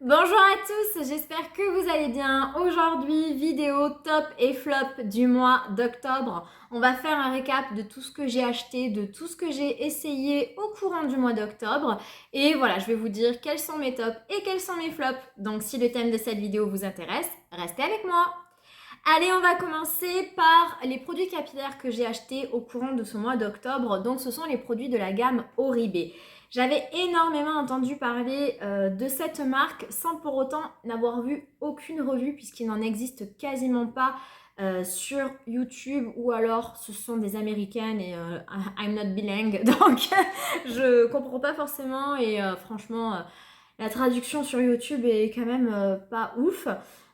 Bonjour à tous, j'espère que vous allez bien. Aujourd'hui, vidéo top et flop du mois d'octobre. On va faire un récap de tout ce que j'ai acheté, de tout ce que j'ai essayé au courant du mois d'octobre. Et voilà, je vais vous dire quels sont mes tops et quels sont mes flops. Donc si le thème de cette vidéo vous intéresse, restez avec moi. Allez, on va commencer par les produits capillaires que j'ai achetés au courant de ce mois d'octobre. Donc ce sont les produits de la gamme Oribe. J'avais énormément entendu parler de cette marque sans pour autant n'avoir vu aucune revue puisqu'il n'en existe quasiment pas sur YouTube ou alors ce sont des américaines et I'm not bilingue donc je comprends pas forcément et franchement la traduction sur YouTube est quand même pas ouf.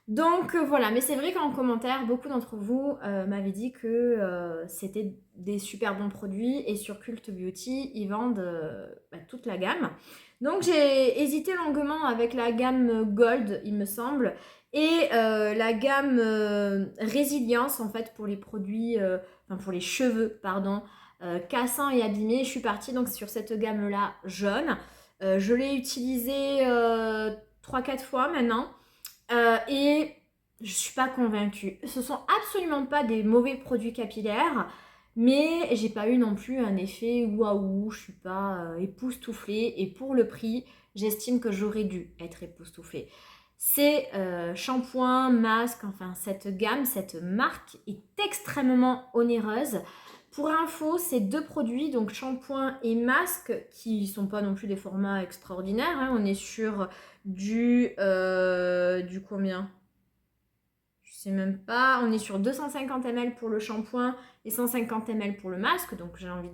Donc voilà, mais c'est vrai qu'en commentaire, beaucoup d'entre vous m'avaient dit que c'était des super bons produits et sur Cult Beauty, ils vendent toute la gamme. Donc j'ai hésité longuement avec la gamme Gold, il me semble, et la gamme Résilience en fait pour les produits, enfin pour les cheveux, pardon, cassants et abîmés. Je suis partie donc sur cette gamme-là jaune. Je l'ai utilisée 3-4 fois maintenant. Et je suis pas convaincue. Ce sont absolument pas des mauvais produits capillaires, mais j'ai pas eu non plus un effet waouh, je suis pas époustouflée. Et pour le prix, j'estime que j'aurais dû être époustouflée. Ces shampoings, masques, enfin cette gamme, cette marque est extrêmement onéreuse. Pour info, ces deux produits, donc shampoing et masque, qui sont pas non plus des formats extraordinaires, hein, on est sur du combien? Je sais même pas. On est sur 250 ml pour le shampoing et 150 ml pour le masque. Donc j'ai envie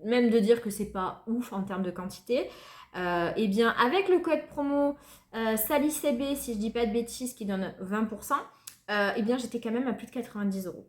même de dire que c'est pas ouf en termes de quantité. Et bien avec le code promo SALICB, si je dis pas de bêtises, qui donne 20%, et bien j'étais quand même à plus de 90 euros.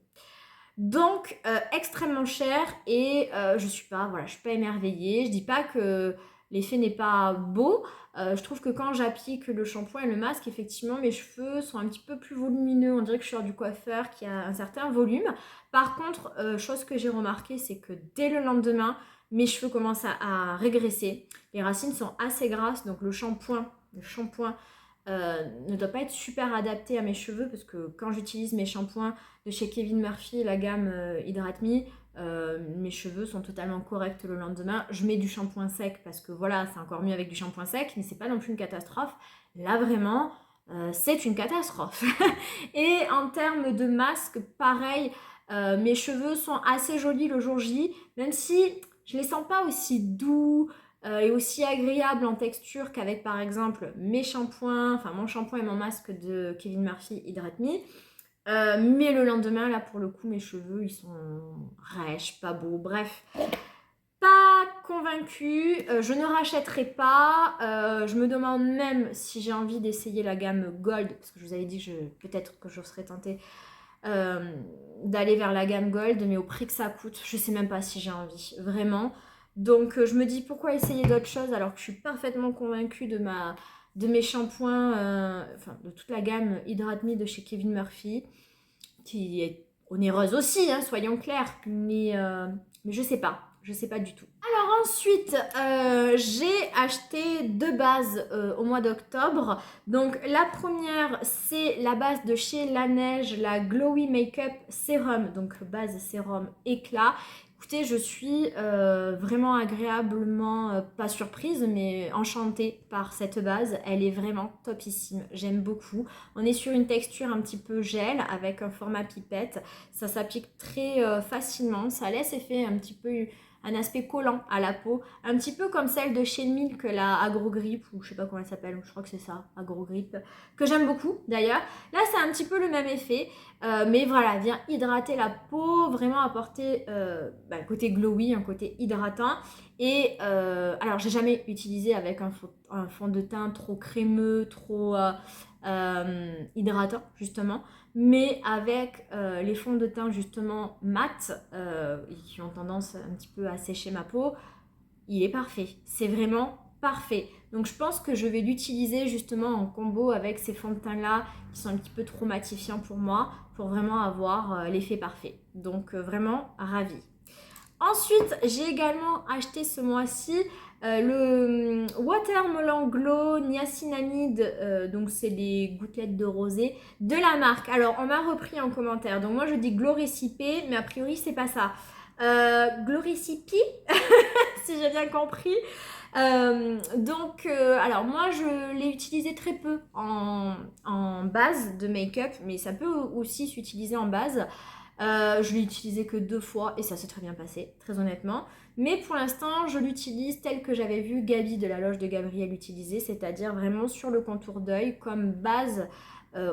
Donc extrêmement cher et je suis pas émerveillée. Je dis pas que l'effet n'est pas beau. Je trouve que quand j'applique le shampoing et le masque, effectivement mes cheveux sont un petit peu plus volumineux. On dirait que je sors du coiffeur qui a un certain volume. Par contre, chose que j'ai remarqué, c'est que dès le lendemain, mes cheveux commencent à régresser. Les racines sont assez grasses, donc le shampoing ne doit pas être super adapté à mes cheveux parce que quand j'utilise mes shampoings de chez Kevin Murphy, la gamme Hydrate Me, mes cheveux sont totalement corrects le lendemain. Je mets du shampoing sec parce que voilà, c'est encore mieux avec du shampoing sec, mais c'est pas non plus une catastrophe. Là vraiment, c'est une catastrophe. Et en termes de masque, pareil, mes cheveux sont assez jolis le jour J, même si je les sens pas aussi doux, et aussi agréable en texture qu'avec par exemple mes shampoings, enfin mon shampoing et mon masque de Kevin Murphy Hydrate Me. Mais le lendemain, là pour le coup, mes cheveux ils sont rêches, pas beaux, bref. Pas convaincue, je ne rachèterai pas. Je me demande même si j'ai envie d'essayer la gamme Gold, parce que je vous avais dit que peut-être que je serais tentée d'aller vers la gamme Gold, mais au prix que ça coûte, je sais même pas si j'ai envie, vraiment. Donc je me dis pourquoi essayer d'autres choses alors que je suis parfaitement convaincue de mes shampoings, enfin de toute la gamme Hydrate Me de chez Kevin Murphy, qui est onéreuse aussi, hein, soyons clairs, mais je sais pas du tout. Alors ensuite, j'ai acheté deux bases au mois d'octobre. Donc la première, c'est la base de chez La Neige, la Glowy Makeup Serum, donc base sérum éclat. Écoutez, je suis vraiment agréablement, pas surprise, mais enchantée par cette base. Elle est vraiment topissime, j'aime beaucoup. On est sur une texture un petit peu gel avec un format pipette. Ça s'applique très facilement, ça laisse effet un petit peu un aspect collant à la peau, un petit peu comme celle de chez Milk, la Agro Grip, ou je sais pas comment elle s'appelle, je crois que c'est ça, Agro Grip, que j'aime beaucoup d'ailleurs. Là, c'est un petit peu le même effet, mais voilà, vient hydrater la peau, vraiment apporter un côté glowy, un côté hydratant. Et alors, j'ai jamais utilisé avec un fond de teint trop crémeux, trop hydratant, justement. Mais avec les fonds de teint justement mat qui ont tendance un petit peu à sécher ma peau, il est parfait. C'est vraiment parfait. Donc je pense que je vais l'utiliser justement en combo avec ces fonds de teint là qui sont un petit peu trop matifiants pour moi pour vraiment avoir l'effet parfait. Donc vraiment ravie. Ensuite, j'ai également acheté ce mois-ci Le Watermelon Glow Niacinamide, donc c'est les gouttelettes de rosée de la marque. Alors, on m'a repris en commentaire. Donc, moi, je dis Glow Recipe, mais a priori, c'est pas ça. Glow Recipe, si j'ai bien compris. Alors moi je l'ai utilisé très peu en base de make-up, mais ça peut aussi s'utiliser en base. Je l'ai utilisé que 2 fois et ça s'est très bien passé, très honnêtement. Mais pour l'instant, je l'utilise tel que j'avais vu Gabi de la loge de Gabriel utiliser, c'est-à-dire vraiment sur le contour d'œil comme base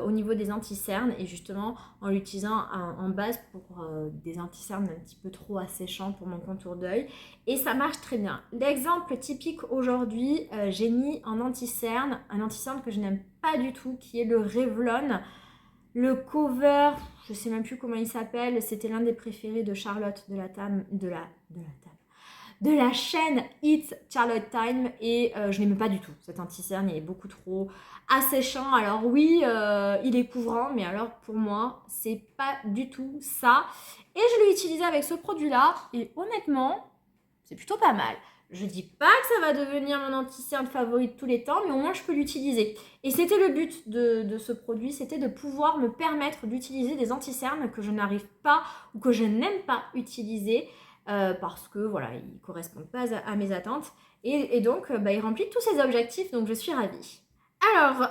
au niveau des anti-cernes et justement en l'utilisant en base pour des anti-cernes un petit peu trop asséchants pour mon contour d'œil. Et ça marche très bien. L'exemple typique aujourd'hui, j'ai mis en anti-cerne, un anti-cerne que je n'aime pas du tout, qui est le Revlon. Le cover, je sais même plus comment il s'appelle, c'était l'un des préférés de Charlotte de la chaîne It's Charlotte Time et je n'aimais pas du tout cet anti-cerne, il est beaucoup trop asséchant. Alors oui, il est couvrant, mais alors pour moi, c'est pas du tout ça. Et je l'ai utilisé avec ce produit-là et honnêtement, c'est plutôt pas mal. Je dis pas que ça va devenir mon anti-cerne favori de tous les temps, mais au moins je peux l'utiliser. Et c'était le but de ce produit, c'était de pouvoir me permettre d'utiliser des anti-cernes que je n'arrive pas ou que je n'aime pas utiliser parce que voilà, ils correspondent pas à mes attentes. Et donc, il remplit tous ces objectifs, donc je suis ravie. Alors,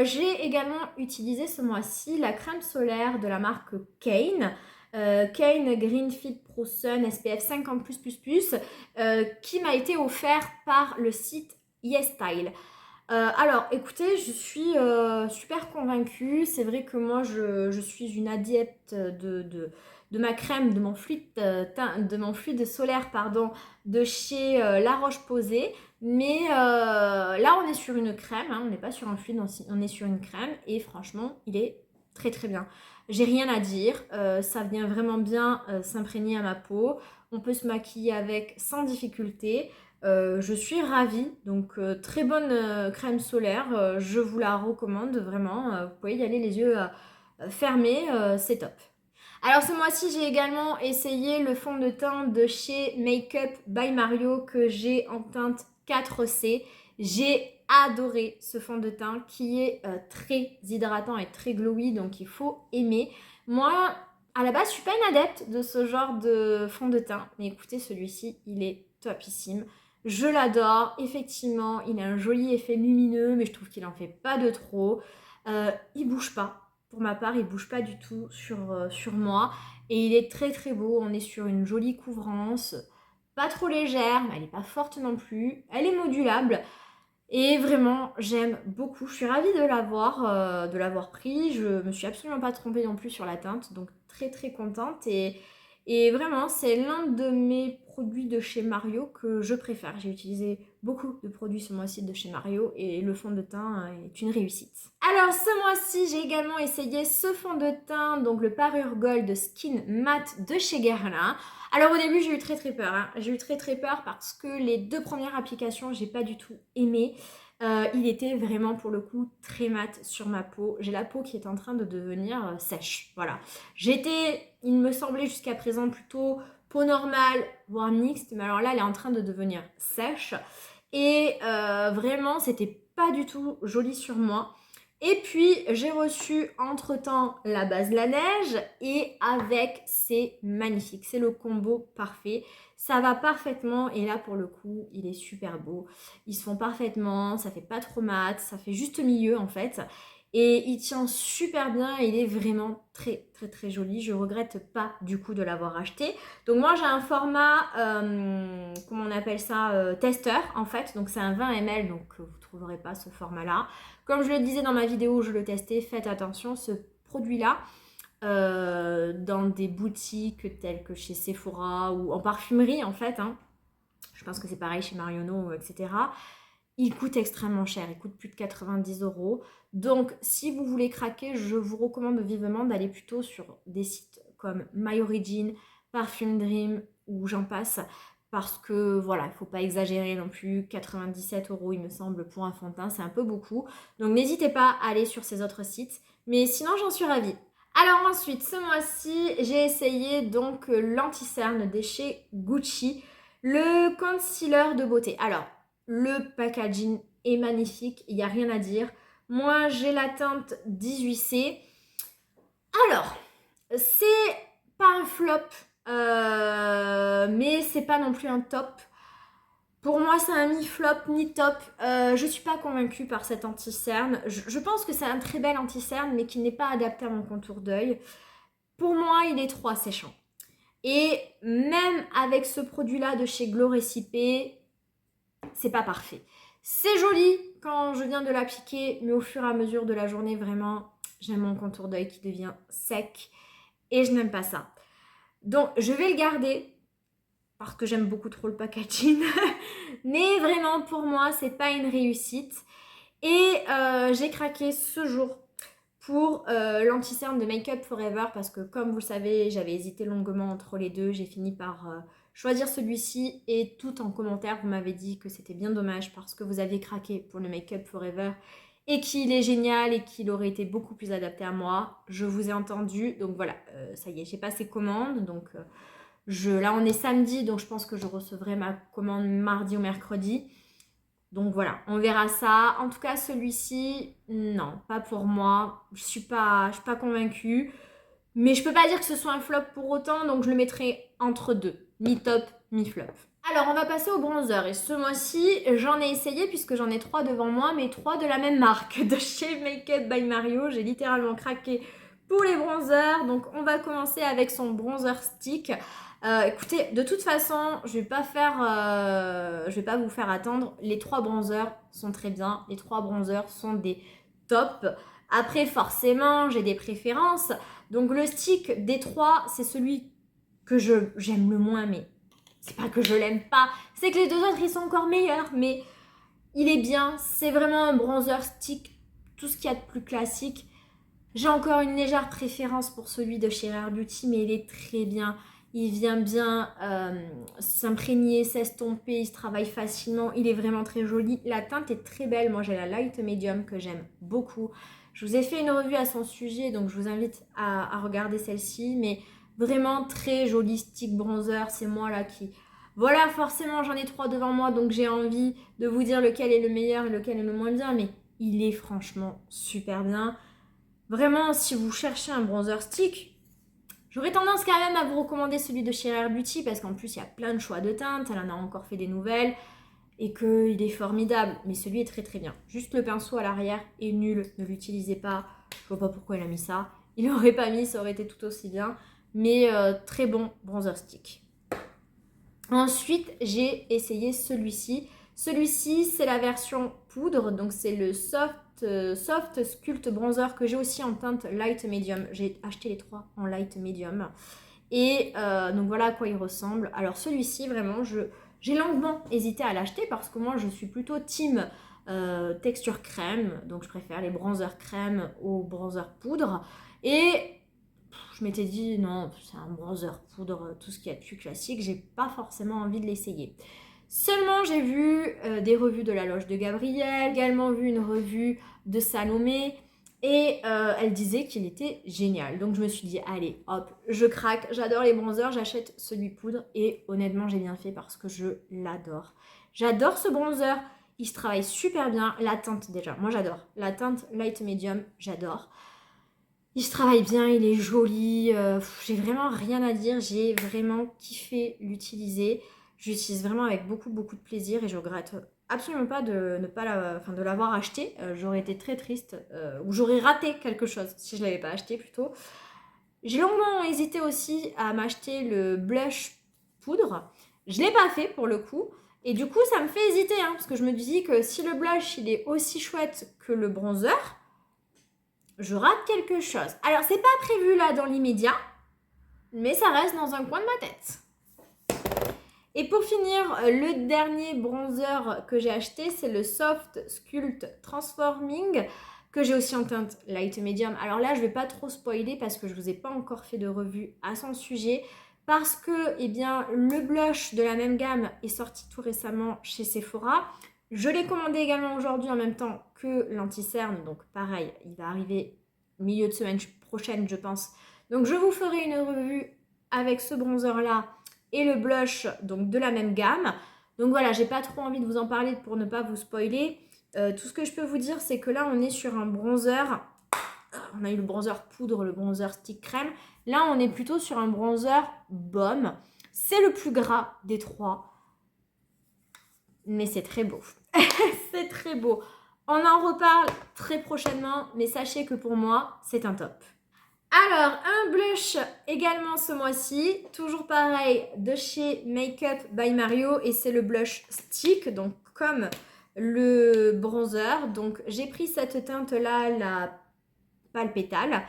j'ai également utilisé ce mois-ci la crème solaire de la marque Kane. Kane Green Fit Pro Sun SPF 50+++, qui m'a été offert par le site YesStyle. Alors, écoutez, je suis super convaincue. C'est vrai que moi, je suis une adepte de ma crème, de mon fluide solaire, pardon, de chez La Roche-Posay. Mais là, on est sur une crème, hein, on n'est pas sur un fluide, on est sur une crème. Et franchement, il est très très bien. J'ai rien à dire, ça vient vraiment bien s'imprégner à ma peau. On peut se maquiller avec sans difficulté. Je suis ravie, donc très bonne crème solaire, je vous la recommande vraiment, vous pouvez y aller les yeux fermés, c'est top. Alors ce mois-ci j'ai également essayé le fond de teint de chez Makeup by Mario que j'ai en teinte 4C. J'ai adoré ce fond de teint qui est très hydratant et très glowy, donc il faut aimer. Moi, à la base, je suis pas une adepte de ce genre de fond de teint, mais écoutez, celui-ci, il est topissime. Je l'adore, effectivement, il a un joli effet lumineux, mais je trouve qu'il en fait pas de trop. Il bouge pas. Pour ma part, il bouge pas du tout sur moi. Et il est très très beau. On est sur une jolie couvrance. Pas trop légère, mais elle n'est pas forte non plus. Elle est modulable. Et vraiment, j'aime beaucoup. Je suis ravie de l'avoir pris. Je me suis absolument pas trompée non plus sur la teinte. Donc très très contente. Et vraiment, c'est l'un de mes produits de chez Mario que je préfère. J'ai utilisé beaucoup de produits ce mois-ci de chez Mario et le fond de teint est une réussite. Alors ce mois-ci, j'ai également essayé ce fond de teint, donc le Parure Gold Skin Matte de chez Guerlain. Alors au début, j'ai eu très très peur. J'ai eu très très peur parce que les 2 premières applications, j'ai pas du tout aimé. Il était vraiment pour le coup très mat sur ma peau. J'ai la peau qui est en train de devenir sèche. Voilà. Il me semblait jusqu'à présent plutôt peau normale, voire mixte, mais alors là, elle est en train de devenir sèche. Et vraiment, c'était pas du tout joli sur moi. Et puis, j'ai reçu entre-temps la base La Neige et avec, c'est magnifique. C'est le combo parfait. Ça va parfaitement et là, pour le coup, il est super beau. Ils se font parfaitement, ça fait pas trop mat, ça fait juste milieu en fait. Et il tient super bien et il est vraiment très très très joli. Je regrette pas du coup de l'avoir acheté. Donc moi j'ai un format, comment on appelle ça, testeur en fait. Donc c'est un 20 ml, donc vous ne trouverez pas ce format là. Comme je le disais dans ma vidéo où je le testais, faites attention, ce produit là, dans des boutiques telles que chez Sephora ou en parfumerie en fait, hein. Je pense que c'est pareil chez Marionneau, etc. Il coûte extrêmement cher, il coûte plus de 90 €. Donc, si vous voulez craquer, je vous recommande vivement d'aller plutôt sur des sites comme My Origin, Parfum Dream ou j'en passe. Parce que voilà, il ne faut pas exagérer non plus. 97 € il me semble pour un fond de teint, c'est un peu beaucoup. Donc, n'hésitez pas à aller sur ces autres sites. Mais sinon, j'en suis ravie. Alors ensuite, ce mois-ci, j'ai essayé donc l'anti-cerne de chez Gucci. Le concealer de beauté. Alors, le packaging est magnifique, il n'y a rien à dire. Moi, j'ai la teinte 18C. Alors, c'est pas un flop, mais c'est pas non plus un top. Pour moi, c'est un ni flop ni top. Je suis pas convaincue par cet anti-cerne. Je pense que c'est un très bel anti-cerne, mais qui n'est pas adapté à mon contour d'œil. Pour moi, il est trop asséchant. Et même avec ce produit-là de chez Glow Recipe, c'est pas parfait. C'est joli quand je viens de l'appliquer, mais au fur et à mesure de la journée, vraiment, j'ai mon contour d'œil qui devient sec et je n'aime pas ça. Donc, je vais le garder parce que j'aime beaucoup trop le packaging. Mais vraiment, pour moi, c'est pas une réussite. Et j'ai craqué ce jour pour l'anti-cerne de Make Up Forever parce que, comme vous le savez, j'avais hésité longuement entre les deux. J'ai fini par choisir celui-ci et tout en commentaire, vous m'avez dit que c'était bien dommage parce que vous aviez craqué pour le Make Up Forever et qu'il est génial et qu'il aurait été beaucoup plus adapté à moi. Je vous ai entendu, donc voilà, ça y est, j'ai passé commande. Donc là, on est samedi, donc je pense que je recevrai ma commande mardi ou mercredi. Donc voilà, on verra ça. En tout cas, celui-ci, non, pas pour moi. Je suis pas convaincue. Mais je peux pas dire que ce soit un flop pour autant, donc je le mettrai entre deux. Mi-top, mi-flop. Alors, on va passer au bronzer. Et ce mois-ci, j'en ai essayé puisque j'en ai 3 devant moi, mais 3 de la même marque, de chez Make Up by Mario. J'ai littéralement craqué pour les bronzers. Donc, on va commencer avec son bronzer stick. Écoutez, de toute façon, je vais pas vous faire attendre. Les 3 bronzers sont très bien. Les 3 bronzers sont des tops. Après, forcément, j'ai des préférences. Donc, le stick des 3, c'est celui que j'aime le moins, mais c'est pas que je l'aime pas. C'est que les 2 autres, ils sont encore meilleurs, mais il est bien. C'est vraiment un bronzer stick, tout ce qu'il y a de plus classique. J'ai encore une légère préférence pour celui de chez Rare Beauty, mais il est très bien. Il vient bien s'imprégner, s'estomper, il se travaille facilement. Il est vraiment très joli. La teinte est très belle. Moi, j'ai la Light Medium que j'aime beaucoup. Je vous ai fait une revue à son sujet, donc je vous invite à regarder celle-ci. Mais vraiment très joli stick bronzer. C'est moi là qui... Voilà, forcément, j'en ai 3 devant moi, donc j'ai envie de vous dire lequel est le meilleur et lequel est le moins bien. Mais il est franchement super bien. Vraiment, si vous cherchez un bronzer stick, j'aurais tendance quand même à vous recommander celui de chez Rare Beauty parce qu'en plus, il y a plein de choix de teintes. Elle en a encore fait des nouvelles et qu'il est formidable. Mais celui est très très bien. Juste le pinceau à l'arrière est nul. Ne l'utilisez pas. Je vois pas pourquoi elle a mis ça. Il l'aurait pas mis, ça aurait été tout aussi bien. Mais très bon bronzer stick. Ensuite, j'ai essayé celui-ci. Celui-ci, c'est la version poudre. Donc, c'est le Soft Sculpt Bronzer que j'ai aussi en teinte Light Medium. J'ai acheté les 3 en Light Medium. Et donc, voilà à quoi il ressemble. Alors, celui-ci, vraiment, j'ai longuement hésité à l'acheter parce que moi, je suis plutôt team texture crème. Donc, je préfère les bronzers crème aux bronzers poudre. Et je m'étais dit non, c'est un bronzer poudre, tout ce qu'il y a de plus classique, j'ai pas forcément envie de l'essayer. Seulement, j'ai vu des revues de la Loge de Gabrielle, également vu une revue de Salomé, et elle disait qu'il était génial. Donc je me suis dit, allez, hop, je craque, j'adore les bronzers, j'achète celui poudre, et honnêtement, j'ai bien fait parce que je l'adore. J'adore ce bronzer, il se travaille super bien, la teinte déjà, moi j'adore. La teinte light medium, j'adore. Il se travaille bien, il est joli, j'ai vraiment rien à dire, j'ai vraiment kiffé l'utiliser. J'utilise vraiment avec beaucoup beaucoup de plaisir et je regrette absolument pas de ne pas de l'avoir acheté. J'aurais été très triste ou j'aurais raté quelque chose si je l'avais pas acheté plutôt. J'ai longuement hésité aussi à m'acheter le blush poudre. Je l'ai pas fait pour le coup. Et du coup, ça me fait hésiter hein, parce que je me dis que si le blush il est aussi chouette que le bronzer, je rate quelque chose. Alors, c'est pas prévu là dans l'immédiat, mais ça reste dans un coin de ma tête. Et pour finir, le dernier bronzer que j'ai acheté, c'est le Soft Sculpt Transforming, que j'ai aussi en teinte Light Medium. Alors là, je vais pas trop spoiler parce que je vous ai pas encore fait de revue à son sujet. Parce que, eh bien, le blush de la même gamme est sorti tout récemment chez Sephora. Je l'ai commandé également aujourd'hui en même temps que l'anti-cerne. Donc pareil, il va arriver milieu de semaine prochaine, je pense. Donc je vous ferai une revue avec ce bronzer-là et le blush donc de la même gamme. Donc voilà, j'ai pas trop envie de vous en parler pour ne pas vous spoiler. Tout ce que je peux vous dire, c'est que là, on est sur un bronzer. On a eu le bronzer poudre, le bronzer stick crème. Là, on est plutôt sur un bronzer baume. C'est le plus gras des trois. Mais c'est très beau. C'est très beau. On en reparle très prochainement, mais sachez que pour moi, c'est un top. Alors, un blush également ce mois-ci, toujours pareil, de chez Makeup by Mario, et c'est le blush stick, donc comme le bronzer. Donc, j'ai pris cette teinte-là, la Pâle Pétale,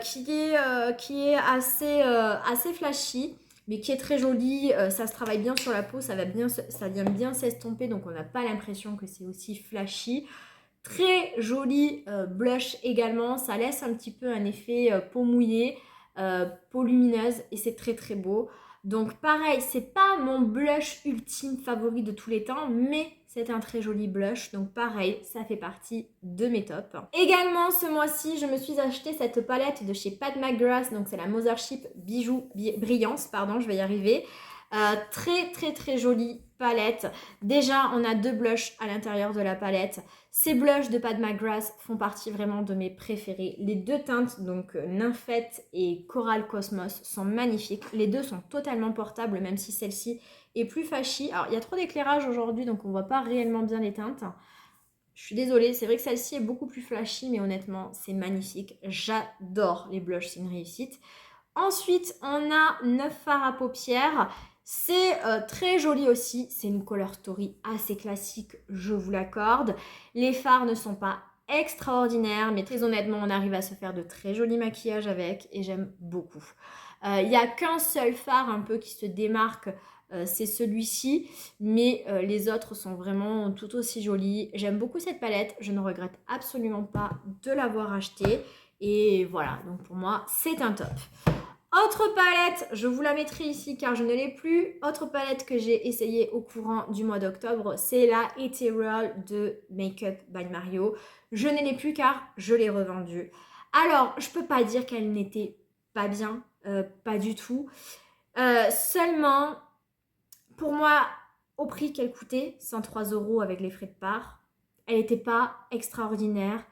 qui est assez flashy, mais qui est très jolie. Ça se travaille bien sur la peau, ça vient bien s'estomper, donc on n'a pas l'impression que c'est aussi flashy. Très joli blush également, ça laisse un petit peu un effet peau mouillée, peau lumineuse, et c'est très très beau. Donc pareil, c'est pas mon blush ultime favori de tous les temps, mais c'est un très joli blush, donc pareil, ça fait partie de mes tops. Également ce mois-ci, je me suis acheté cette palette de chez Pat McGrath, donc c'est la Mothership Bijou Brillance, pardon, je vais y arriver. Très très très jolie palette. Déjà, on a 2 blushs à l'intérieur de la palette. Ces blushs de Pat McGrath font partie vraiment de mes préférés. Les 2 teintes, donc Nymphette et Coral Cosmos, sont magnifiques. Les 2 sont totalement portables, même si celle-ci est plus fashy. Alors, il y a trop d'éclairage aujourd'hui, donc on ne voit pas réellement bien les teintes. Je suis désolée, c'est vrai que celle-ci est beaucoup plus flashy, mais honnêtement, c'est magnifique. J'adore les blushs, c'est une réussite. Ensuite, on a 9 fards à paupières. C'est très joli aussi, c'est une color story assez classique, je vous l'accorde. Les fards ne sont pas extraordinaires, mais très honnêtement, on arrive à se faire de très jolis maquillages avec et j'aime beaucoup. Il n'y a qu'un seul fard un peu qui se démarque, c'est celui-ci, mais les autres sont vraiment tout aussi jolis. J'aime beaucoup cette palette, je ne regrette absolument pas de l'avoir achetée. Et voilà, donc pour moi, c'est un top. Autre palette, je vous la mettrai ici car je ne l'ai plus. Autre palette que j'ai essayée au courant du mois d'octobre, c'est la Ethereal de Makeup by Mario. Je ne l'ai plus car je l'ai revendue. Alors, je peux pas dire qu'elle n'était pas bien, pas du tout. Seulement, pour moi, au prix qu'elle coûtait, 103 € avec les frais de part, elle n'était pas extraordinaire.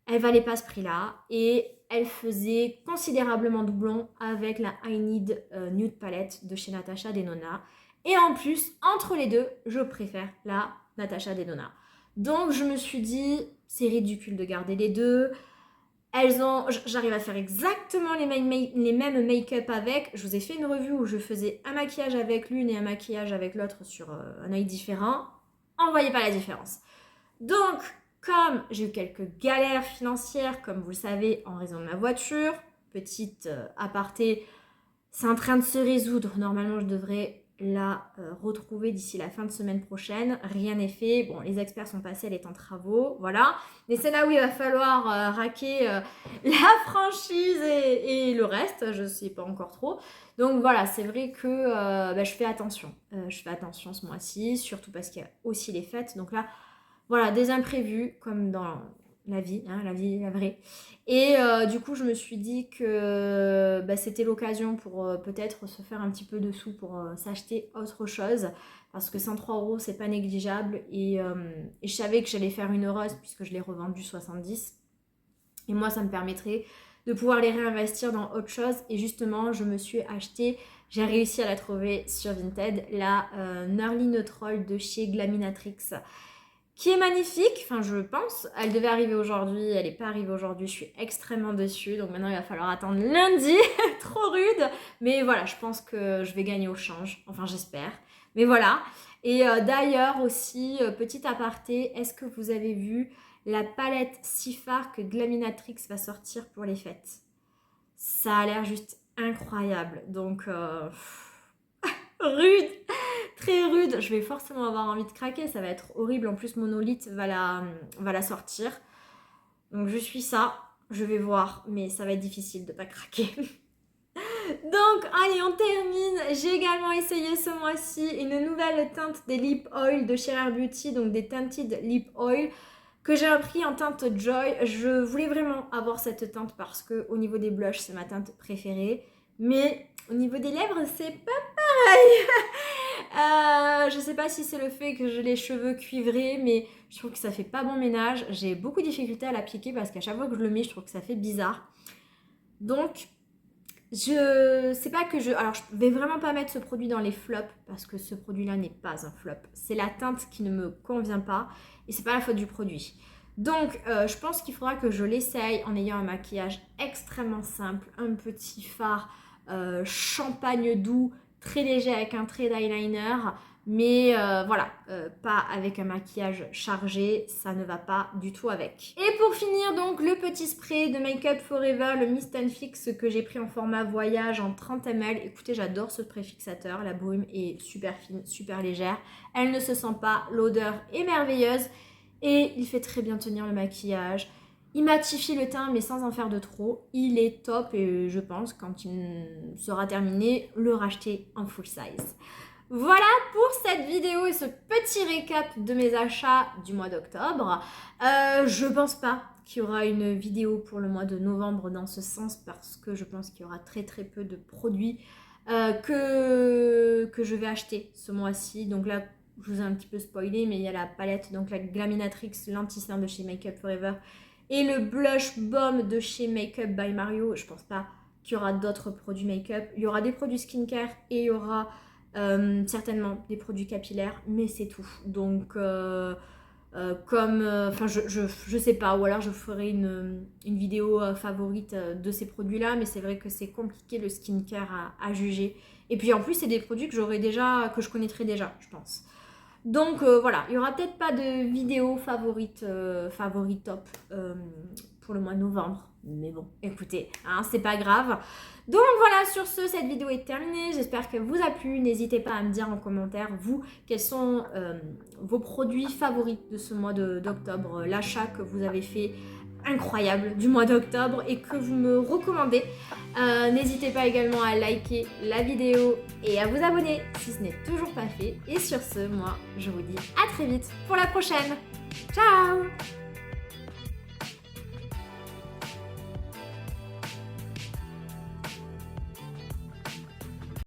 Elle valait pas ce prix-là et elle faisait considérablement doublon avec la I Need Nude Palette de chez Natasha Denona. Et en plus, entre les deux, je préfère la Natasha Denona. Donc je me suis dit, c'est ridicule de garder les deux. J'arrive à faire exactement les mêmes make-up avec. Je vous ai fait une revue où je faisais un maquillage avec l'une et un maquillage avec l'autre sur un œil différent. On ne voyait pas la différence. Donc, comme j'ai eu quelques galères financières, comme vous le savez, en raison de ma voiture, petite aparté, c'est en train de se résoudre. Normalement, je devrais la retrouver d'ici la fin de semaine prochaine. Rien n'est fait. Bon, les experts sont passés, elle est en travaux, voilà. Mais c'est là où il va falloir raquer la franchise et le reste, je ne sais pas encore trop. Donc voilà, c'est vrai que je fais attention. Je fais attention ce mois-ci, surtout parce qu'il y a aussi les fêtes. Donc là, voilà, des imprévus, comme dans la vie, hein, la vraie. Et du coup, je me suis dit que c'était l'occasion pour peut-être se faire un petit peu de sous pour s'acheter autre chose. Parce que 103 €, c'est pas négligeable. Et je savais que j'allais faire une heureuse puisque je l'ai revendu 70. Et moi, ça me permettrait de pouvoir les réinvestir dans autre chose. Et justement, je me suis acheté, j'ai réussi à la trouver sur Vinted, la Gnarly Neutral de chez Glaminatrix, qui est magnifique, enfin je pense. Elle devait arriver aujourd'hui, elle n'est pas arrivée aujourd'hui, je suis extrêmement déçue. Donc maintenant il va falloir attendre lundi, trop rude. Mais voilà, je pense que je vais gagner au change, enfin j'espère. Mais voilà. Et d'ailleurs aussi, petit aparté, est-ce que vous avez vu la palette Sifar que Glaminatrix va sortir pour les fêtes? Ça a l'air juste incroyable, donc rude, très rude. Je vais forcément avoir envie de craquer, ça va être horrible. En plus, Monolith va la sortir. Donc je suis ça, je vais voir, mais ça va être difficile de pas craquer. Donc allez, on termine. J'ai également essayé ce mois-ci une nouvelle teinte des Lip Oil de chez Rare Beauty, donc des Tinted Lip Oil, que j'ai pris en teinte Joy. Je voulais vraiment avoir cette teinte parce que au niveau des blushs, c'est ma teinte préférée. Mais au niveau des lèvres, c'est pas pareil. Je sais pas si c'est le fait que j'ai les cheveux cuivrés, mais je trouve que ça fait pas bon ménage. J'ai beaucoup de difficultés à l'appliquer parce qu'à chaque fois que je le mets, je trouve que ça fait bizarre. Donc, je sais pas que je... Alors, je vais vraiment pas mettre ce produit dans les flops parce que ce produit-là n'est pas un flop. C'est la teinte qui ne me convient pas et c'est pas la faute du produit. Donc, je pense qu'il faudra que je l'essaye en ayant un maquillage extrêmement simple, un petit fard champagne doux, très léger avec un trait d'eyeliner. Mais voilà, pas avec un maquillage chargé, ça ne va pas du tout avec. Et pour finir donc le petit spray de Make Up Forever, le Mist and Fix que j'ai pris en format voyage en 30 ml. Écoutez, j'adore ce spray fixateur, la brume est super fine, super légère. Elle ne se sent pas, l'odeur est merveilleuse et il fait très bien tenir le maquillage. Il matifie le teint mais sans en faire de trop. Il est top et je pense quand il sera terminé, le racheter en full size. Voilà pour cette vidéo et ce petit récap de mes achats du mois d'octobre. Je pense pas qu'il y aura une vidéo pour le mois de novembre dans ce sens parce que je pense qu'il y aura très peu de produits que je vais acheter ce mois-ci. Donc là, je vous ai un petit peu spoilé, mais il y a la palette, donc la Glaminatrix Lentissant de chez Make Up Forever et le Blush Bomb de chez Make Up by Mario. Je pense pas qu'il y aura d'autres produits make-up. Il y aura des produits skincare et il y aura... certainement des produits capillaires, mais c'est tout. Donc, je sais pas, ou alors je ferai une vidéo favorite de ces produits-là, mais c'est vrai que c'est compliqué le skincare à juger. Et puis en plus, c'est des produits que que je connaîtrais déjà, je pense. Donc voilà, il y aura peut-être pas de vidéo favorite top pour le mois de novembre. Mais bon, écoutez, hein, c'est pas grave. Donc voilà, sur ce, cette vidéo est terminée. J'espère qu'elle vous a plu. N'hésitez pas à me dire en commentaire, vous, quels sont vos produits favoris de ce mois d'octobre. L'achat que vous avez fait incroyable du mois d'octobre et que vous me recommandez. N'hésitez pas également à liker la vidéo et à vous abonner si ce n'est toujours pas fait. Et sur ce, moi, je vous dis à très vite pour la prochaine. Ciao!